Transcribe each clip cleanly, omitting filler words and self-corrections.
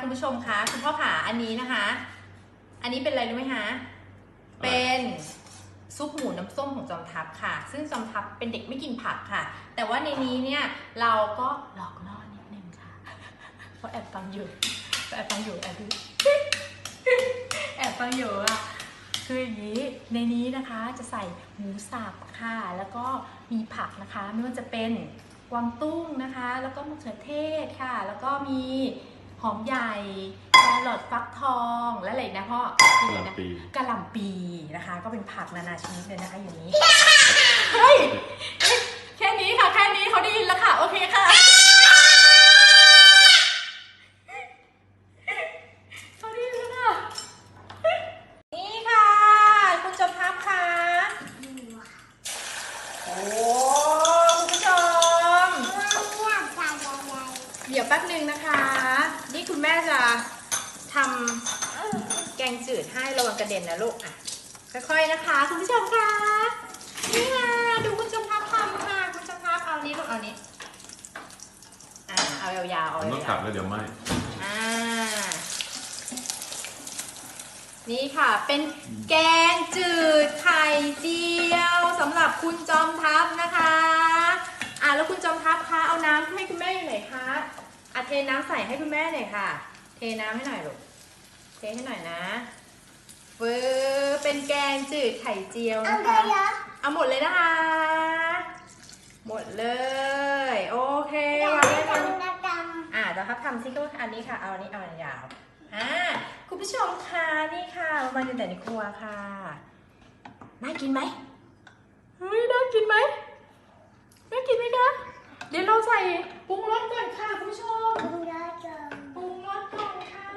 คุณผู้ชมคะคุณพ่อขาอันนี้นะคะอันนี้เป็นอะไรรู้ไหมคะเป็นซุปหมูน้ำส้มของจอมทัพค่ะซึ่งจอมทัพเป็นเด็กไม่กินผักค่ะแต่ว่าในนี้เนี่ยเราก็หลอกล่อนิดนึงค่ะเพราะแอบฟังอยู่แอบฟังอยู่แอบฟังอยู่อ่ะคืออย่างนี้ในนี้นะคะจะใส่หมูสับค่ะแล้วก็มีผักนะคะไม่ว่าจะเป็นกวางตุ้งนะคะแล้วก็มะเขือเทศค่ะแล้วก็มีหอมใหญ่แครอทฟักทองและอะไรนะพ่อกะหล่ำปีนะคะก็เป็นผักนานาชนิดเลยนะคะอย่างนี้เฮ้ยแค่นี้ค่ะแค่นี้เขาได้ยินแล้วค่ะโอเคค่ะเขาได้ยินแล้วค่ะนี่ค่ะคุณจอมทัพค่ะโอ้คุณผู้ชมเดี๋ยวแป๊บนึงนะคะนี่คุณแม่จะทำแกงจืดให้ระวังกระเด็นนะลูกอ่ะค่อยๆนะคะคุณผู้ชมค่ะนี่ค่ะดูคุณจอมทัพทำค่ะคุณจอมทัพเอานี้ลูกเอานี้เอายาวๆเอายาวๆต้องกลับแล้วเดี๋ยวไหมนี่ค่ะเป็นแกงจืดไข่เจียวสำหรับคุณจอมทัพนะคะแล้วคุณจอมทัพคะเอาน้ำให้คุณแม่หน่อยคะเทน้ำใส่ให้คุณแม่หน่อยค่ะเทน้ำให้หน่อยลูกเทให้หน่อยนะเป็นแกงจืดไข่เจียวนะคะเอาหมดเลยนะคะหมดเลยโอเควางไว้ก่อนจะทำซิก็อันนี้ค่ะเอาอันนี้เอาอันยาวคุณผู้ชมค่ะนี่ค่ะมาอยู่แต่ในครัวค่ะน่ากินไหมเฮ้ยน่ากินไหมน่ากินไหมคะเดี๋ยวเราใส่ปรุงรสก่อนค่ะคุณผู้ชมปรุงรสก่อนค่ะ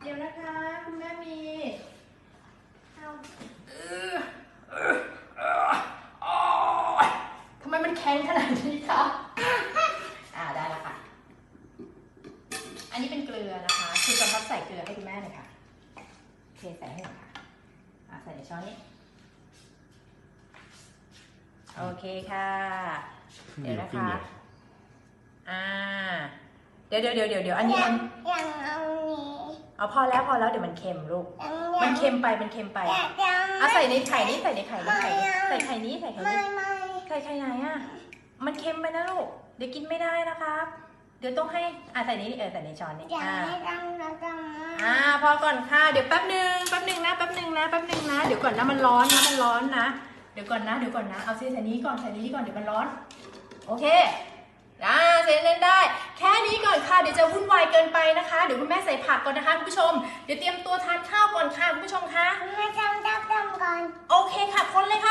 เดี๋ยวนะคะคุณแม่มีทำไมมันแข็งขนาดนี้คะได้แล้วค่ะอันนี้เป็นเกลือนะคะคือจอมทัพใส่เกลือให้คุณแม่หน่อยค่ะเทใส่ให้หน่อยค่ะใส่ในช้อนนี้โอเคค่ะเดี๋ยวนะคะเดี๋ยวอันนี้เอาพอแล้วเดี๋ยวมันเค็มลูกมันเค็มไปใส่ในไข่นี้ใส่ไข่นี้ใส่ไข่ไหนมันเค็มไปนะลูกเดี๋ยวกินไม่ได้นะครับเดี๋ยวต้องให้ใส่นี้ใส่ในช้อนนี้พอก่อนค่ะเดี๋ยวแป๊บนึงนะเดี๋ยวก่อนนะมันร้อนนะเดี๋ยวก่อนนะเอาใส่นี้ก่อนเดี๋ยวมันร้อนโอเคเสร็จเล่นได้แค่นี้ก่อนค่ะเดี๋ยวจะวุ่นวายเกินไปนะคะเดี๋ยวคุณแม่ใส่ผักก่อนนะคะคุณผู้ชมเดี๋ยวเตรียมตัวทานข้าวก่อนค่ะคุณผู้ชมคะแม่จำก่อนโอเคค่ะคนเลยค่ะ